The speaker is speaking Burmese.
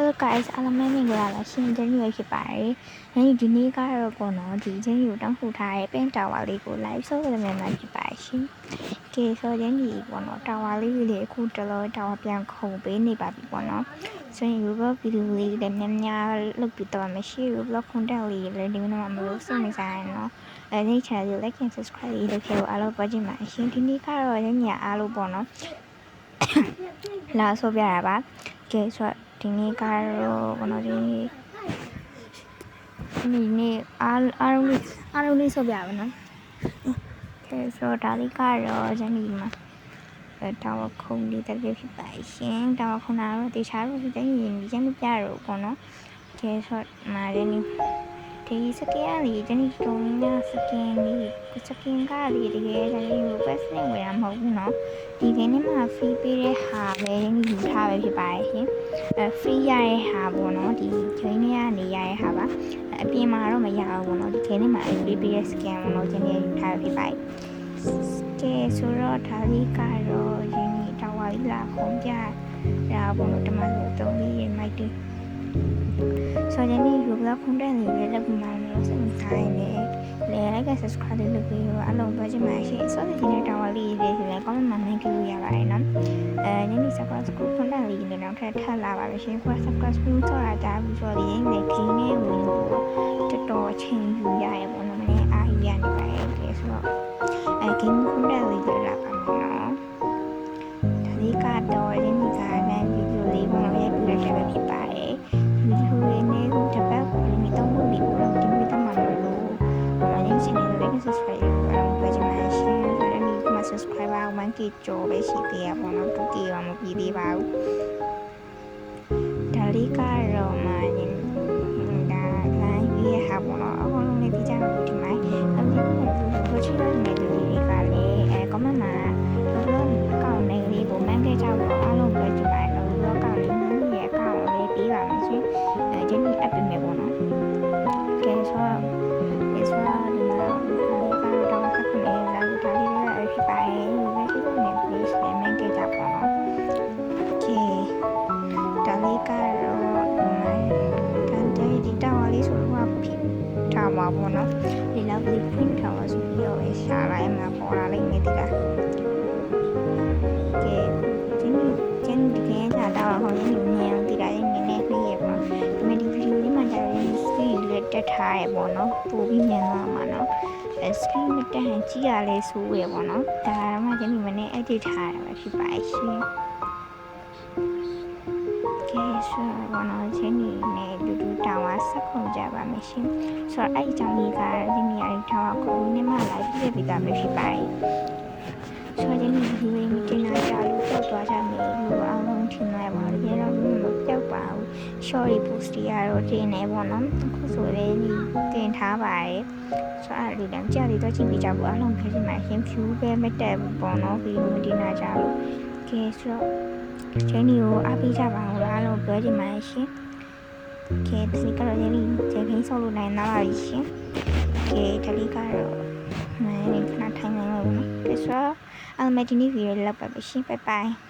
Hello guys အားလုံးပဲမင်္ဂလာပါရှင်ကျင်းရွေးဖြစ်ပါတယ်။ဒီနေ့ကတော့ပေါ့နော်ဒီကျင်းရွေးတောင်းဆိုထားတဲ့ပင်တာဝါလေးကို live ဆော့ရမယ်မှာဖြစ်ပါရှင်။ကဲဆိုကျင်းဒီပေါ့နော်တာဝါလေးလေးအခုတလောတာဝါပြန်ခုံပေးနေပါပြီပေါ့နော်။ဆိုရင် Roblox ဗီဒီယိုလေးလည်းများလုပ်ပြီးတော့မရှိ Roblox content လေးလည်းဒီနေ့မှမလို့စိတ်နေစားရနော်။ဒီ channel ကို like and subscribe လေးလုပ်ခဲ့လို့အားလုံးပေါ်ကြည့်ပါရှင်။ဒီနေ့ကတော့ညအားလို့ပေါ့နော်။လာဆော့ပြရပါ။ကဲဆိုဒီနေ့ကတော့ဘယ်လိုဒီနေ့အားလုံးလေးဆော့ပြပါနော်။ကဲဆိုဒါလေးကတော့ဇန်နီမှာတာဝခုံလေးတက်ပြဖြစ်ပါရှင်။တာဝခုံတာတော့တေချာလို့ဒီတိုင်းရင်ရမ်းပြရတော့ပေါ့နော်။ကဲဆိုမာရင်းဒီစကင်လေးဇန်နီတုံးနေတာစကင်ကလေးတကယ်ဇန်နီကို best နဲ့ဝင်ရမဟုတ်ဘူးနော်။ဒီနေ့မှာ free ပေးတဲ့ဟာပဲဇန်နီယူထားပဲဖြစ်ပါရှင်။ free ရတဲ့ဟာပေါ့နော်ဒီ game ထဲကနေရတဲ့ဟာပါအပြင်မှာတော့မရဘူးပေါ့နော်ဒီ game ထဲမှာ free ပေးတဲ့ scan ပေါ့နော်ဇန်နီယူထားပဲဖြစ်ပါကဲဆိုတော့ဒါလေးကတော့ဇန်နီတာဝါလေးလာခုံပြတာပေါ့နော်တမန်လို့တုံးလေးရမိုက်တယ်ဆိုတော့ဒီ Roblox content လေးလည်းလုပ်မှလို့စိတ်ဝင်စားနေတယ်။ like and subscribe လုပ်ပြီးတော့အလုံးပေါ်ချင်မှရှိဆိုတော့ဒီနေ့တာဝါလေးလေးဆိုရင် comment မှာ thank you ရပါတယ်နော်။ညနေ subscribe content လေးလည်းနောက်ထပ်လာပါမယ်ရှင်။ subscribe ဆိုတာဒါပြီးဆိုရင်လည်းခင်းနေဝင်တော့တော်ချင်းယူရရပေါ့နော်။မနေ့အားရနေပါတယ်ဆိုတော့game content လေးလည်းလာပါမယ်နော်။ဒါလေးကတော့ဒီနေ့ကလည်းဗီဒီယိုလေးပေါ့နော်ရိုက်ပြီးတော့ပဲဖြစ်ပါတယ်။ဗီဒီယိုလေးနဲ့တစ်ပတ်ကိုမိတော့လို့ဒီတော့ဒီမိတော့မှလို့ဒီချန်နယ်လေးကို subscribe လုပ်ပါကြပါရှင်။ဒါနဲ့ဒီမှာ subscriber 1k ကျော်ပဲရှိသေးရပေါ့နော် 2k တော့မပြီးသေးပါဘူး။ဒါလေးကတော့မှဒါလိုင်းပြီးရဟာပေါ့နော်အကုန်လုံးလေးပြကြမှာဒီမိုင်းအဲဒီကိုချစ်လို့နေသူတွေကလည်းcomment မှာဘယ်လိုကောင်းနေလေးကိုမှန်းခဲ့ကြပါအားလုံးပဲဒီမိုင်းတော့ဘယ်လိုကောင်းနေရဲ့အကောင့်လေးပြီးပါမယ်ရှင်။ဒီနေ့ app ပြင်မယ်ပေါ့နော်။ကဲဆိုတော့ဒီမှာကတော့ဆက်ခွင့်လေးလာလို့ဒါလေးလည်းဖြစ်ပါရဲ့။ဒီကိစ္စနဲ့ please လည်းမှန်းခဲ့ကြပါနော်။ကဲဒါလေးကတော့ဒီတောင်လေးဆိုတော့ဖြစ်ထားမှာပေါ့နော်ဒီလောက်လေးဖွင့်ထားပါဆိုပြီးတော့ရှာလိုက်မှာပေါ်လာလိမ့်မယ်ဒီလားကဲကျင်းဒီကဲတာတော့ဟိုရင်းနေအောင်ဒီတိုင်းနည်းနည်းလေးရပါဒီမှာဒီဗီဒီယိုလေးမှာဒါရင်း screen လေးတက်ထားရပေါ့နော်ပို့ပြီးမြန်သွားမှာနော်screen မတက်ဟန်ကြီးရလဲဆိုးရပေါ့နော်ဒါမှကျင်းဒီမနေ့ edit ထားရပါဖြစ်ပါရှင်ကဲဆိုတော့နော်ချင်းနေနဲ့တူတာဝါဆက်ခုံကြပါမယ်ရှင်ဆိုတော့အဲ့ဒီကြောင့်ဒီကဒီနေရာထားဝါခုံနေမှလာပြည့်ပြတာပဲဖြစ်ပါတယ်ဆိုတော့ဒီဗီဒီယိုလေးတင်လာကြလို့ကြောက်သွားကြမယ်လို့အားလုံးထင်လိုက်ပါတော့ဒီတော့မကြောက်ပါဘူး short post တွေကတော့တင်နေပေါ့နော်အခုဆိုလည်းဒီတင်ထားပါတယ်ဆိုတော့ဒီတမ်းကြာလေးတော့ကြည့်ပြီးကြပါအားလုံးခက်ရှိမှရှင် view ပဲမတက်ဘူးပေါ့နော်ဗီဒီယိုတင်လာကြလို့ကဲဆိုတော့ချင်းဒီကိုအားပေးကြပါဦးလားလို့ပြောချင်ပါတယ်ရှင်ကဲဒီကတော့ရင်းကျေခင်းဆောက်လို့နိုင်လာပါပြီရှင်ကဲဒီလေးကတော့မင်းခဏထိုင်နေလို့နော်ကဲဆိုတော့အားလုံးဒီနေ့ဗီဒီယိုလေးလောက်ပါပဲရှင် bye bye